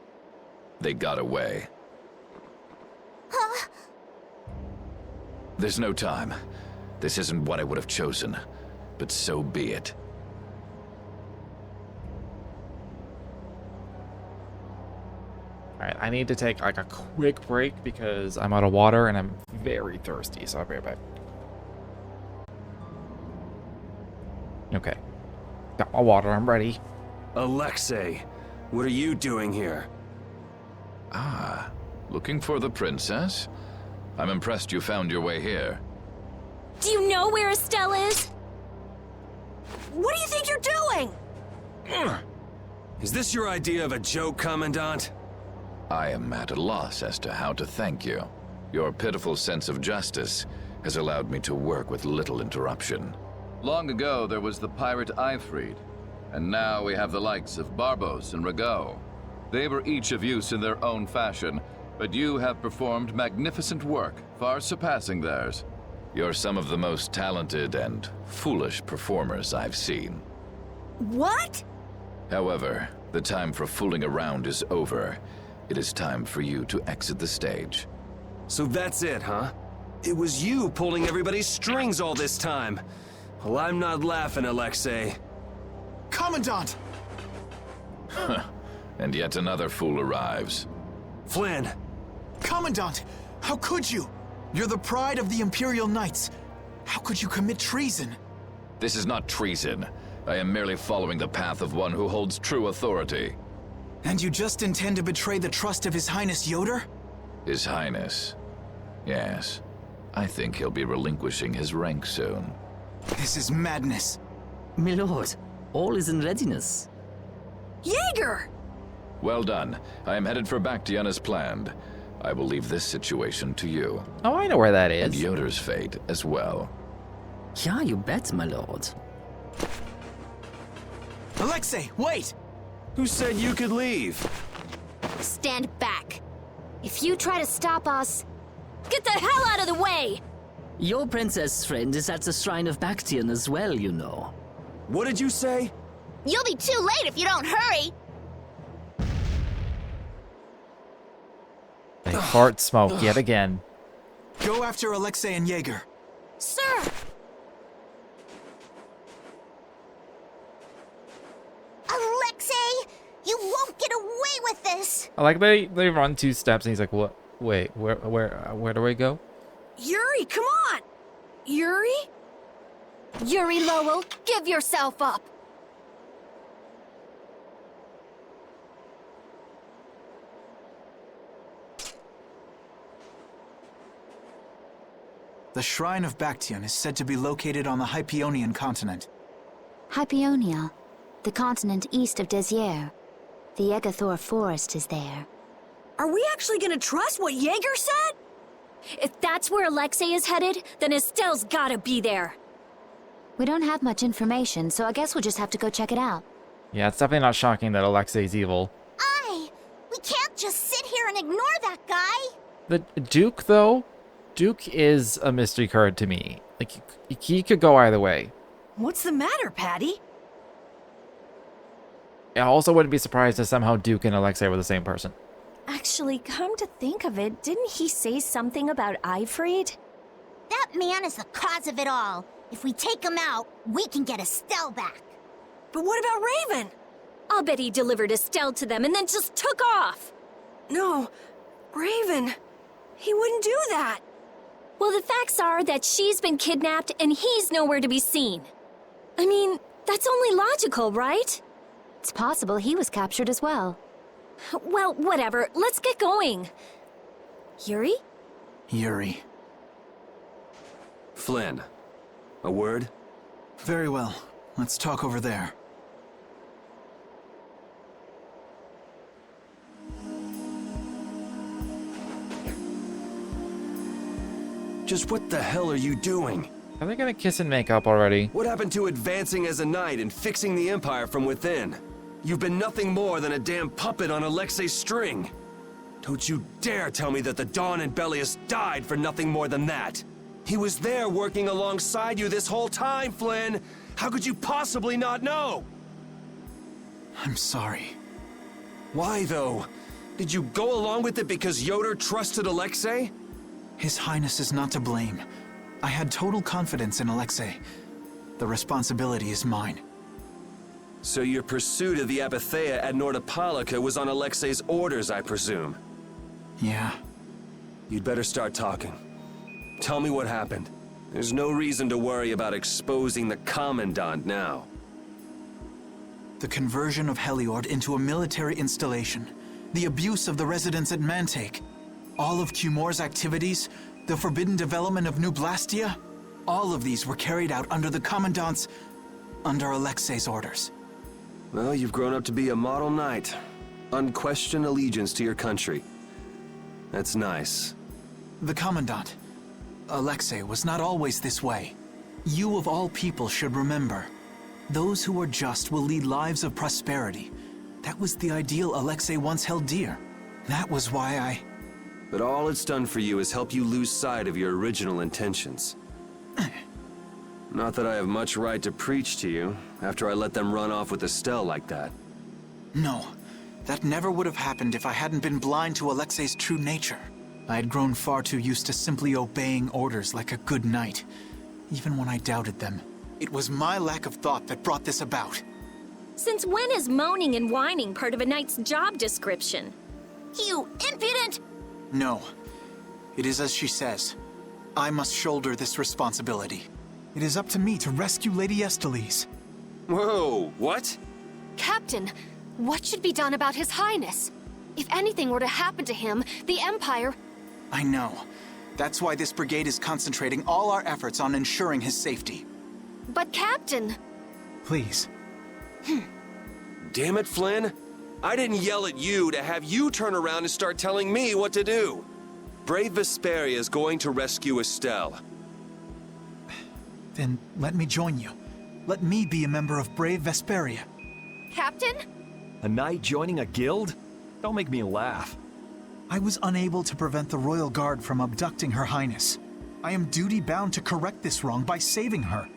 [SPEAKER 14] They got away.
[SPEAKER 15] Huh?
[SPEAKER 14] There's no time. This isn't what I would have chosen, but so be it.
[SPEAKER 1] Alright, I need to take like a quick break because I'm out of water and I'm very thirsty, so I'll be right back. Okay. Got my water, I'm ready.
[SPEAKER 9] Alexei, what are you doing here?
[SPEAKER 14] Ah, looking for the princess? I'm impressed you found your way here.
[SPEAKER 3] Do you know where Estelle is?
[SPEAKER 10] What do you think you're doing?
[SPEAKER 9] Is this your idea of a joke, Commandant?
[SPEAKER 14] I am at a loss as to how to thank you. Your pitiful sense of justice has allowed me to work with little interruption.
[SPEAKER 16] Long ago, there was the pirate Eifried, and now we have the likes of Barbos and Rago. They were each of use in their own fashion, but you have performed magnificent work, far surpassing theirs.
[SPEAKER 14] You're some of the most talented and foolish performers I've seen.
[SPEAKER 10] What?
[SPEAKER 14] However, the time for fooling around is over. It is time for you to exit the stage.
[SPEAKER 9] So that's it, huh? It was you pulling everybody's strings all this time. Well, I'm not laughing, Alexei.
[SPEAKER 17] Commandant!
[SPEAKER 14] And yet another fool arrives.
[SPEAKER 9] Flynn!
[SPEAKER 17] Commandant! How could you? You're the pride of the Imperial Knights. How could you commit treason?
[SPEAKER 14] This is not treason. I am merely following the path of one who holds true authority.
[SPEAKER 17] And you just intend to betray the trust of His Highness Yoder?
[SPEAKER 14] His Highness. Yes. I think he'll be relinquishing his rank soon.
[SPEAKER 17] This is madness.
[SPEAKER 18] My lord, all is in readiness.
[SPEAKER 10] Jaeger!
[SPEAKER 14] Well done. I am headed for Bactian as planned. I will leave this situation to you.
[SPEAKER 1] Oh, I know where that is.
[SPEAKER 14] And Yoder's fate as well.
[SPEAKER 18] Yeah, you bet, my lord.
[SPEAKER 17] Alexei, wait!
[SPEAKER 9] Who said you could leave?
[SPEAKER 3] Stand back. If you try to stop us, get the hell out of the way!
[SPEAKER 18] Your princess friend is at the Shrine of Bactian as well, you know.
[SPEAKER 9] What did you say?
[SPEAKER 15] You'll be too late if you don't hurry.
[SPEAKER 1] They fart smoke yet again.
[SPEAKER 17] Go after Alexei and Jaeger.
[SPEAKER 3] Sir!
[SPEAKER 15] Alexei, you won't get away with this.
[SPEAKER 1] I like they run 2 steps and he's like, what? Wait, where do I go?
[SPEAKER 10] Yuri, come on! Yuri?
[SPEAKER 3] Yuri Lowell, give yourself up!
[SPEAKER 17] The Shrine of Bactian is said to be located on the Hypionian continent.
[SPEAKER 15] Hypionia, the continent east of Desier. The Yegathor forest is there.
[SPEAKER 10] Are we actually gonna trust what Jaeger said?
[SPEAKER 3] If that's where Alexei is headed, then Estelle's gotta be there.
[SPEAKER 15] We don't have much information, so I guess we'll just have to go check it out.
[SPEAKER 1] Yeah, it's definitely not shocking that Alexei's evil.
[SPEAKER 15] We can't just sit here and ignore that guy!
[SPEAKER 1] The Duke, though? Duke is a mystery card to me. Like, he could go either way.
[SPEAKER 10] What's the matter, Patty?
[SPEAKER 1] I also wouldn't be surprised if somehow Duke and Alexei were the same person.
[SPEAKER 3] Actually, come to think of it, didn't he say something about Eifried?
[SPEAKER 15] That man is the cause of it all. If we take him out, we can get Estelle back.
[SPEAKER 10] But what about Raven?
[SPEAKER 3] I'll bet he delivered Estelle to them and then just took off.
[SPEAKER 10] No, Raven. He wouldn't do that.
[SPEAKER 3] Well, the facts are that she's been kidnapped and he's nowhere to be seen. I mean, that's only logical, right?
[SPEAKER 15] It's possible he was captured as well.
[SPEAKER 3] Well, whatever. Let's get going. Yuri?
[SPEAKER 17] Yuri.
[SPEAKER 9] Flynn, a word?
[SPEAKER 17] Very well. Let's talk over there.
[SPEAKER 9] Just what the hell are you doing?
[SPEAKER 1] Are they gonna kiss and make up already?
[SPEAKER 9] What happened to advancing as a knight and fixing the Empire from within? You've been nothing more than a damn puppet on Alexei's string. Don't you dare tell me that the Dawn and Bellius died for nothing more than that! He was there working alongside you this whole time, Flynn! How could you possibly not know?
[SPEAKER 17] I'm sorry.
[SPEAKER 9] Why, though? Did you go along with it because Yoder trusted Alexei?
[SPEAKER 17] His Highness is not to blame. I had total confidence in Alexei. The responsibility is mine.
[SPEAKER 9] So your pursuit of the Apatheia at Nordopolica was on Alexei's orders, I presume?
[SPEAKER 17] Yeah.
[SPEAKER 9] You'd better start talking. Tell me what happened. There's no reason to worry about exposing the Commandant now.
[SPEAKER 17] The conversion of Heliord into a military installation. The abuse of the residents at Mantake. All of Cumor's activities. The forbidden development of New Blastia. All of these were carried out under the Commandant's... under Alexei's orders.
[SPEAKER 9] Well, you've grown up to be a model knight. Unquestioned allegiance to your country. That's nice.
[SPEAKER 17] The Commandant, Alexei, was not always this way. You of all people should remember. Those who are just will lead lives of prosperity. That was the ideal Alexei once held dear. That was why I...
[SPEAKER 9] But all it's done for you is help you lose sight of your original intentions. Not that I have much right to preach to you, after I let them run off with Estelle like that.
[SPEAKER 17] No, that never would have happened if I hadn't been blind to Alexei's true nature. I had grown far too used to simply obeying orders like a good knight, even when I doubted them. It was my lack of thought that brought this about.
[SPEAKER 3] Since when is moaning and whining part of a knight's job description?
[SPEAKER 15] You impudent!
[SPEAKER 17] No. It is as she says. I must shoulder this responsibility. It is up to me to rescue Lady Estellise.
[SPEAKER 9] Whoa, what?
[SPEAKER 19] Captain, what should be done about His Highness? If anything were to happen to him, the Empire...
[SPEAKER 17] I know. That's why this brigade is concentrating all our efforts on ensuring his safety.
[SPEAKER 19] But Captain...
[SPEAKER 17] Please.
[SPEAKER 9] Damn it, Flynn. I didn't yell at you to have you turn around and start telling me what to do. Brave Vesperia is going to rescue Estelle.
[SPEAKER 17] Then let me join you. Let me be a member of Brave Vesperia.
[SPEAKER 19] Captain?
[SPEAKER 11] A knight joining a guild? Don't make me laugh.
[SPEAKER 17] I was unable to prevent the Royal Guard from abducting Her Highness. I am duty-bound to correct this wrong by saving her.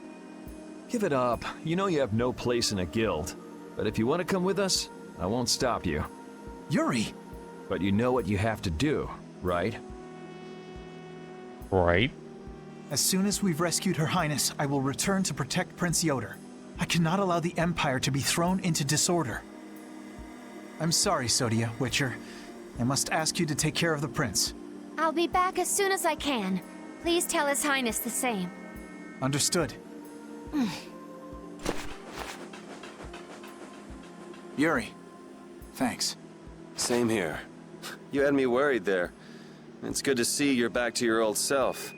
[SPEAKER 11] Give it up. You know you have no place in a guild. But if you want to come with us, I won't stop you.
[SPEAKER 17] Yuri!
[SPEAKER 11] But you know what you have to do, right?
[SPEAKER 1] Right.
[SPEAKER 17] As soon as we've rescued Her Highness, I will return to protect Prince Yoder. I cannot allow the Empire to be thrown into disorder. I'm sorry, Sodia, Witcher. I must ask you to take care of the prince.
[SPEAKER 8] I'll be back as soon as I can. Please tell His Highness the same.
[SPEAKER 17] Understood. Yuri, thanks.
[SPEAKER 9] Same here. You had me worried there. It's good to see you're back to your old self.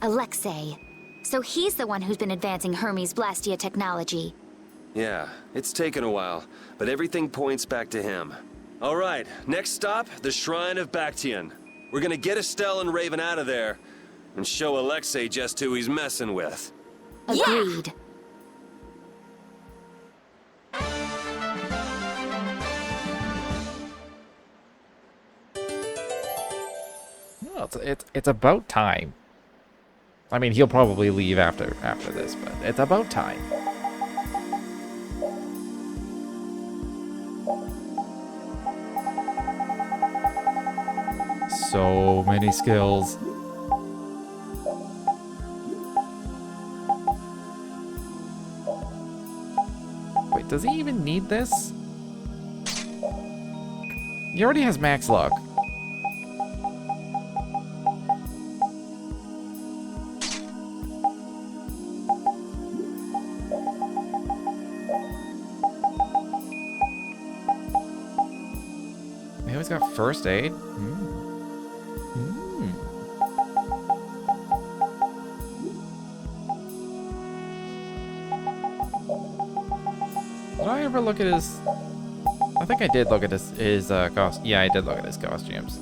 [SPEAKER 15] Alexei. So he's the one who's been advancing Hermes Blastia technology.
[SPEAKER 9] Yeah, it's taken a while, but everything points back to him. All right, next stop, the Shrine of Bactian. We're gonna get Estelle and Raven out of there, and show Alexei just who he's messing with.
[SPEAKER 15] Agreed.
[SPEAKER 1] Well, it's about time. I mean, he'll probably leave after this, but it's about time. So many skills. Wait, does he even need this? He already has max luck. He's got first aid. Did I ever look at his... I think I did look at his cost. Yeah, I did look at his costumes.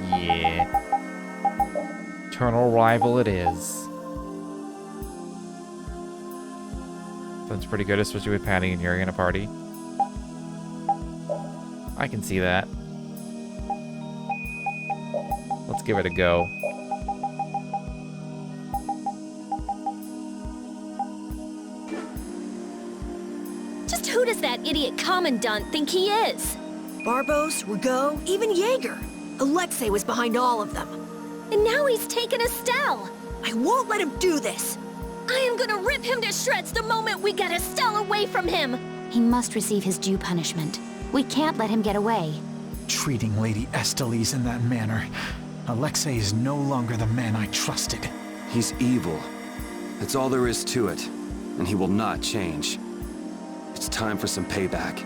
[SPEAKER 1] Yeah. Eternal rival it is. That's pretty good, especially with Patty and Yuri in a party. I can see that. Let's give it a go.
[SPEAKER 3] Just who does that idiot commandant think he is?
[SPEAKER 10] Barbos, Rigaud, even Jaeger. Alexei was behind all of them.
[SPEAKER 3] And now he's taken Estelle.
[SPEAKER 10] I won't let him do this.
[SPEAKER 3] I am gonna rip him to shreds the moment we get Estelle away from him.
[SPEAKER 8] He must receive his due punishment. We can't let him get away.
[SPEAKER 17] Treating Lady Estellise in that manner. Alexei is no longer the man I trusted.
[SPEAKER 4] He's evil. That's all there is to it. And he will not change. It's time for some payback.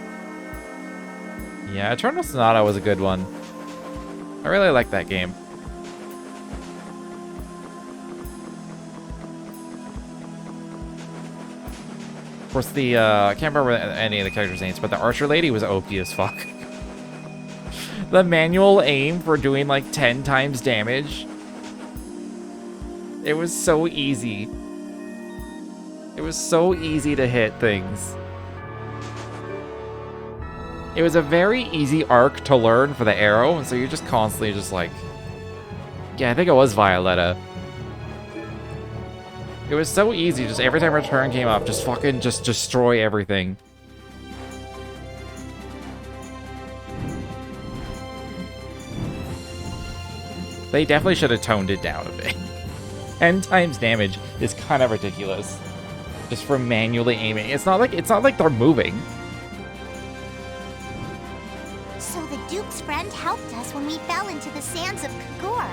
[SPEAKER 1] Yeah, Eternal Sonata was a good one. I really like that game. Of course, the, I can't remember any of the characters' names, but the Archer Lady was OP as fuck. The manual aim for doing like 10 times damage. It was so easy. It was so easy to hit things. It was a very easy arc to learn for the arrow, and so you're just constantly just like... Yeah, I think it was Violetta. It was so easy, just every time her turn came up, just fucking just destroy everything. They definitely should have toned it down a bit. 10 times damage is kind of ridiculous. Just for manually aiming. It's not like they're moving.
[SPEAKER 15] So the Duke's friend helped us when we fell into the sands of Kagor.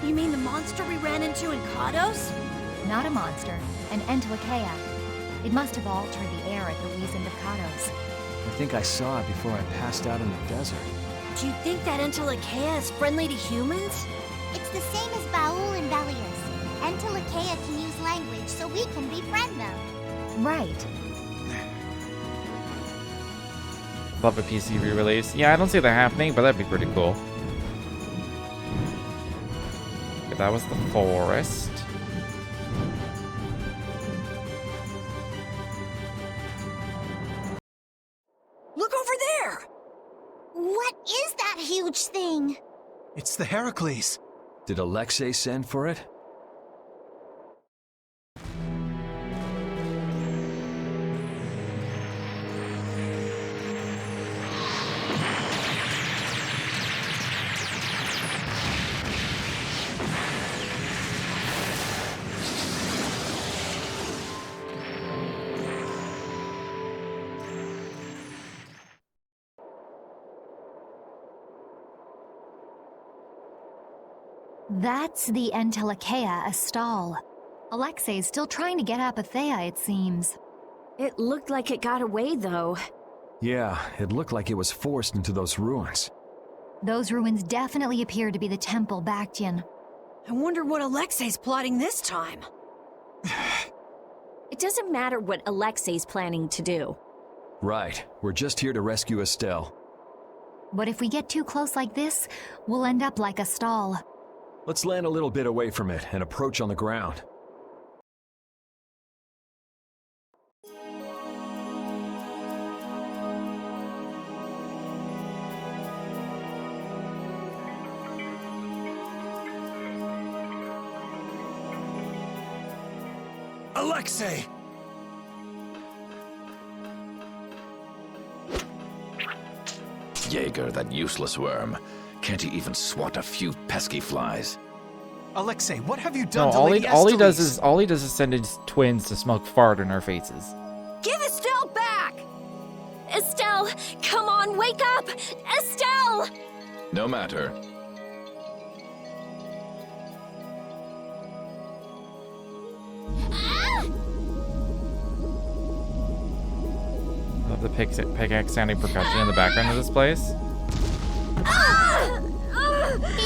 [SPEAKER 10] You mean the monster we ran into in Kados?
[SPEAKER 8] Not a monster, an Entelekea. It must have altered the air at the west end of Kados.
[SPEAKER 11] I think I saw it before I passed out in the desert.
[SPEAKER 10] Do you think that Entelekea is friendly to humans?
[SPEAKER 15] It's the same as Baul and Belius. Entelekea can use language, so we can befriend them.
[SPEAKER 8] Right.
[SPEAKER 1] Love a PC re-release. Yeah, I don't see that happening, but that'd be pretty cool. Okay, that was the forest.
[SPEAKER 10] Look over there!
[SPEAKER 15] What is that huge thing?
[SPEAKER 17] It's the Heracles.
[SPEAKER 11] Did Alexei send for it?
[SPEAKER 8] That's the Entelekea Astal. Alexei's still trying to get Apathea, it seems.
[SPEAKER 10] It looked like it got away, though.
[SPEAKER 11] Yeah, it looked like it was forced into those ruins.
[SPEAKER 8] Those ruins definitely appear to be the Temple Bactian.
[SPEAKER 10] I wonder what Alexei's plotting this time.
[SPEAKER 3] It doesn't matter what Alexei's planning to do.
[SPEAKER 11] Right, we're just here to rescue Estelle.
[SPEAKER 8] But if we get too close like this, we'll end up like Astal.
[SPEAKER 11] Let's land a little bit away from it and approach on the ground.
[SPEAKER 17] Alexei!
[SPEAKER 14] Jaeger, that useless worm. Can't he even swat a few pesky flies?
[SPEAKER 17] Alexei, what have you done
[SPEAKER 1] No,
[SPEAKER 17] to Lady
[SPEAKER 1] all he does
[SPEAKER 17] Estellise?
[SPEAKER 1] is send his twins to smoke fart in our faces.
[SPEAKER 10] Give Estelle back!
[SPEAKER 3] Estelle, come on, wake up! Estelle!
[SPEAKER 16] No matter.
[SPEAKER 1] Love the pickaxe sounding percussion in the background of this place.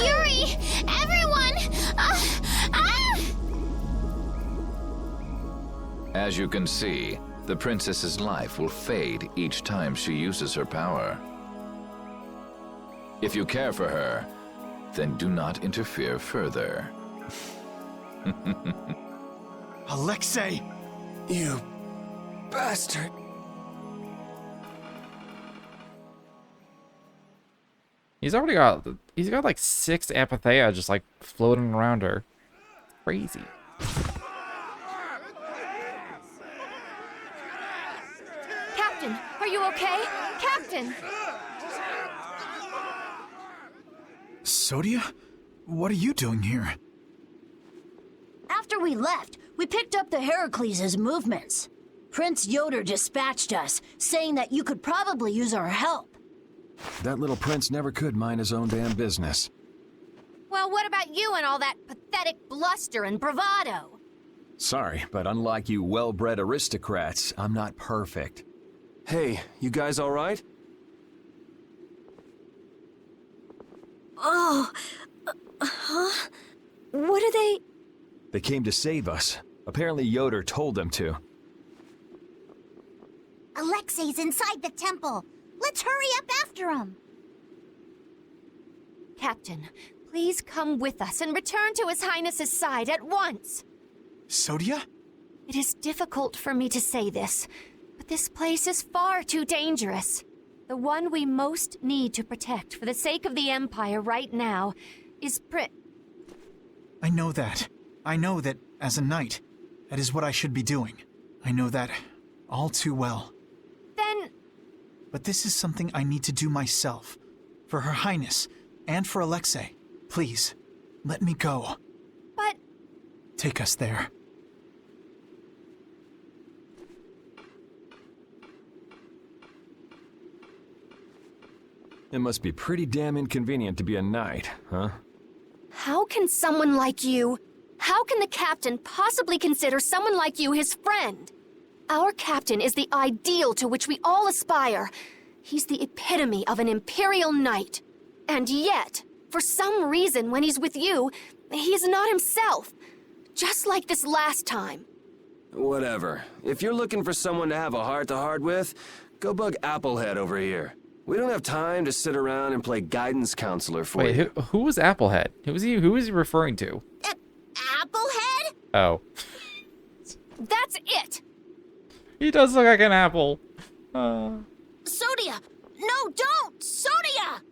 [SPEAKER 15] Yuri! Everyone!
[SPEAKER 16] As you can see, the princess's life will fade each time she uses her power. If you care for her, then do not interfere further.
[SPEAKER 17] Alexei! You
[SPEAKER 4] bastard.
[SPEAKER 1] He's got like 6 Apatheia just like floating around her. Crazy.
[SPEAKER 19] Captain, are you okay? Captain!
[SPEAKER 17] Sodia? What are you doing here?
[SPEAKER 20] After we left, we picked up the Heracles' movements. Prince Yoder dispatched us, saying that you could probably use our help.
[SPEAKER 11] That little prince never could mind his own damn business.
[SPEAKER 19] Well, what about you and all that pathetic bluster and bravado?
[SPEAKER 11] Sorry, but unlike you well-bred aristocrats, I'm not perfect.
[SPEAKER 4] Hey, you guys all right?
[SPEAKER 20] Oh, huh? What are they?
[SPEAKER 11] They came to save us. Apparently Yoder told them to.
[SPEAKER 15] Alexei's inside the temple. Let's hurry up after him.
[SPEAKER 19] Captain, please come with us and return to His Highness's side at once.
[SPEAKER 17] Sodia?
[SPEAKER 19] It is difficult for me to say this, but this place is far too dangerous. The one we most need to protect for the sake of the Empire right now is
[SPEAKER 17] I know that. I know that, as a knight, that is what I should be doing. I know that all too well.
[SPEAKER 19] Then...
[SPEAKER 17] But this is something I need to do myself. For Her Highness, and for Alexei. Please, let me go.
[SPEAKER 19] But...
[SPEAKER 17] Take us there.
[SPEAKER 11] It must be pretty damn inconvenient to be a knight, huh?
[SPEAKER 19] How can someone like you... How can the captain possibly consider someone like you his friend? Our captain is the ideal to which we all aspire. He's the epitome of an imperial knight. And yet, for some reason when he's with you, he's not himself. Just like this last time.
[SPEAKER 9] Whatever. If you're looking for someone to have a heart-to-heart with, go bug Applehead over here. We don't have time to sit around and play guidance counselor for you.
[SPEAKER 1] Wait, who was Applehead? Who was he referring to?
[SPEAKER 15] Applehead?
[SPEAKER 1] Oh.
[SPEAKER 19] That's it!
[SPEAKER 1] He does look like an apple.
[SPEAKER 20] Sodia! No, don't! Sodia!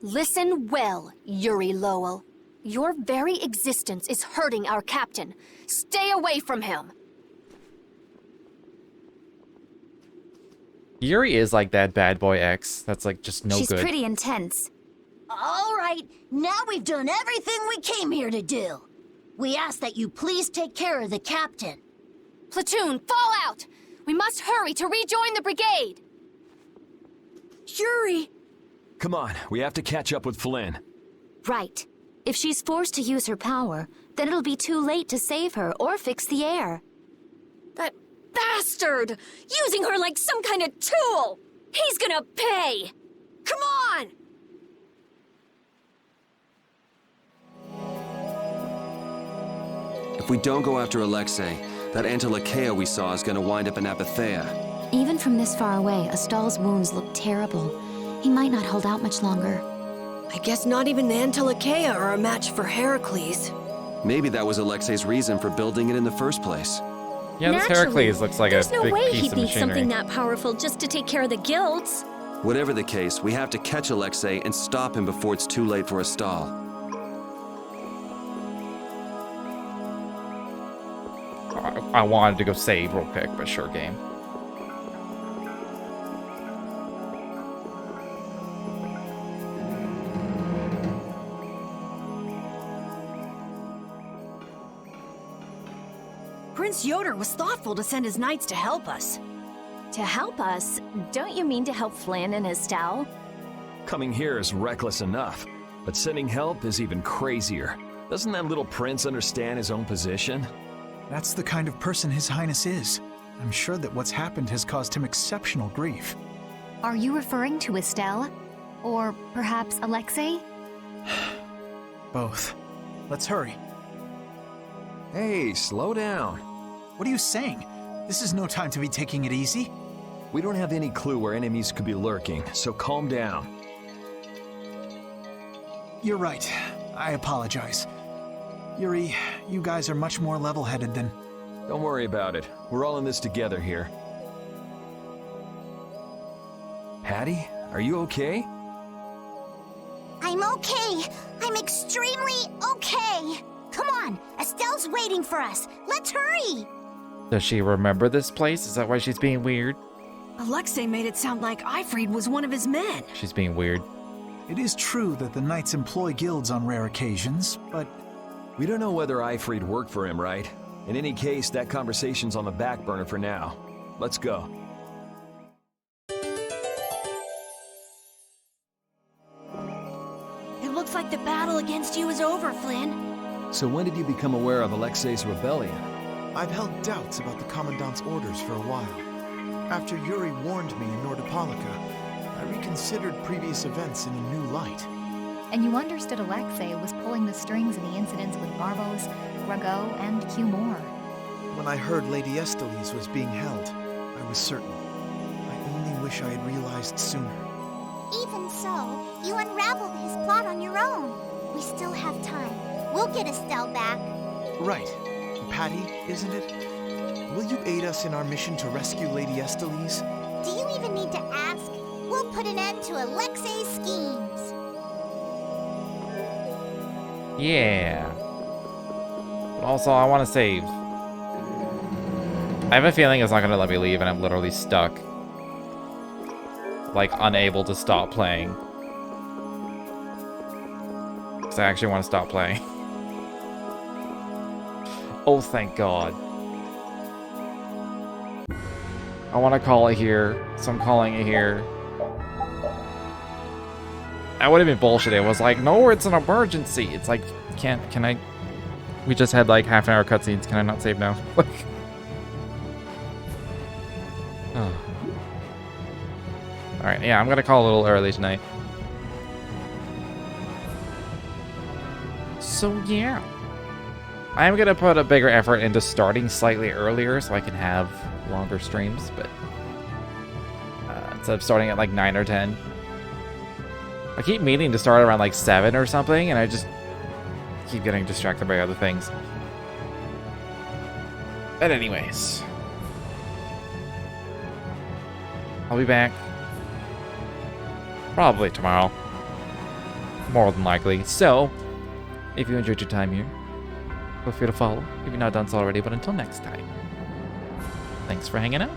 [SPEAKER 19] Listen well, Yuri Lowell. Your very existence is hurting our captain. Stay away from him.
[SPEAKER 1] Yuri is like that bad boy ex. That's like just no good.
[SPEAKER 8] She's pretty intense.
[SPEAKER 20] All right, now we've done everything we came here to do. We ask that you please take care of the captain.
[SPEAKER 19] Platoon, fall out! We must hurry to rejoin the brigade!
[SPEAKER 20] Yuri!
[SPEAKER 11] Come on, we have to catch up with Flynn.
[SPEAKER 8] Right. If she's forced to use her power, then it'll be too late to save her or fix the air.
[SPEAKER 19] That bastard! Using her like some kind of tool! He's gonna pay! Come on!
[SPEAKER 4] If we don't go after Alexei, that Antilocheia we saw is gonna wind up in Apatheia.
[SPEAKER 8] Even from this far away, Astal's wounds look terrible. He might not hold out much longer.
[SPEAKER 10] I guess not even the Antilocheia are a match for Heracles.
[SPEAKER 4] Maybe that was Alexei's reason for building it in the first place.
[SPEAKER 1] Yeah, this Heracles looks like a
[SPEAKER 3] There's no
[SPEAKER 1] big
[SPEAKER 3] way
[SPEAKER 1] piece
[SPEAKER 3] he'd
[SPEAKER 1] of
[SPEAKER 3] need
[SPEAKER 1] machinery.
[SPEAKER 3] something that powerful just to take care of the guilds.
[SPEAKER 4] Whatever the case, we have to catch Alexei and stop him before it's too late for Astal.
[SPEAKER 1] I wanted to go save real quick, but sure game.
[SPEAKER 10] Prince Yoder was thoughtful to send his knights to help us.
[SPEAKER 3] To help us? Don't you mean to help Flynn and Astal?
[SPEAKER 11] Coming here is reckless enough, but sending help is even crazier. Doesn't that little prince understand his own position?
[SPEAKER 17] That's the kind of person His Highness is. I'm sure that what's happened has caused him exceptional grief.
[SPEAKER 8] Are you referring to Estelle? Or perhaps Alexei?
[SPEAKER 17] Both. Let's hurry.
[SPEAKER 11] Hey, slow down.
[SPEAKER 17] What are you saying? This is no time to be taking it easy.
[SPEAKER 11] We don't have any clue where enemies could be lurking, so calm down.
[SPEAKER 17] You're right. I apologize. Yuri, you guys are much more level-headed than...
[SPEAKER 11] Don't worry about it. We're all in this together here. Patty, are you okay?
[SPEAKER 15] I'm okay. I'm extremely okay. Come on, Estelle's waiting for us. Let's hurry.
[SPEAKER 1] Does she remember this place? Is that why she's being weird?
[SPEAKER 10] Alexei made it sound like Eifried was one of his men.
[SPEAKER 1] She's being weird.
[SPEAKER 17] It is true that the knights employ guilds on rare occasions, but...
[SPEAKER 11] We don't know whether Eifried worked for him, right? In any case, that conversation's on the back burner for now. Let's go.
[SPEAKER 20] It looks like the battle against you is over, Flynn.
[SPEAKER 11] So when did you become aware of Alexei's rebellion?
[SPEAKER 21] I've held doubts about the Commandant's orders for a while. After Yuri warned me in Nordopolica, I reconsidered previous events in a new light.
[SPEAKER 8] And you understood Alexei was pulling the strings in the incidents with Barbos, Rago, and Cumore.
[SPEAKER 21] When I heard Lady Estellise was being held, I was certain. I only wish I had realized sooner.
[SPEAKER 15] Even so, you unraveled his plot on your own. We still have time. We'll get Estelle back.
[SPEAKER 21] Right. Patty, isn't it? Will you aid us in our mission to rescue Lady Estellise?
[SPEAKER 15] Do you even need to ask? We'll put an end to Alexei's schemes.
[SPEAKER 1] Yeah. But also, I want to save. I have a feeling it's not going to let me leave, and I'm literally stuck. Like, unable to stop playing. Because I actually want to stop playing. Oh, thank God. I want to call it here, so I'm calling it here. That would have been bullshit. It was like, no, it's an emergency. It's like, can I? We just had like half an hour cutscenes. Can I not save now? Like, oh. All right, yeah, I'm gonna call a little early tonight. So yeah, I am gonna put a bigger effort into starting slightly earlier so I can have longer streams, but instead of starting at like 9 or 10. I keep meaning to start around like 7 or something, and I just keep getting distracted by other things. But anyways, I'll be back probably tomorrow, more than likely. So, if you enjoyed your time here, feel free to follow if you've not done so already. But until next time, thanks for hanging out.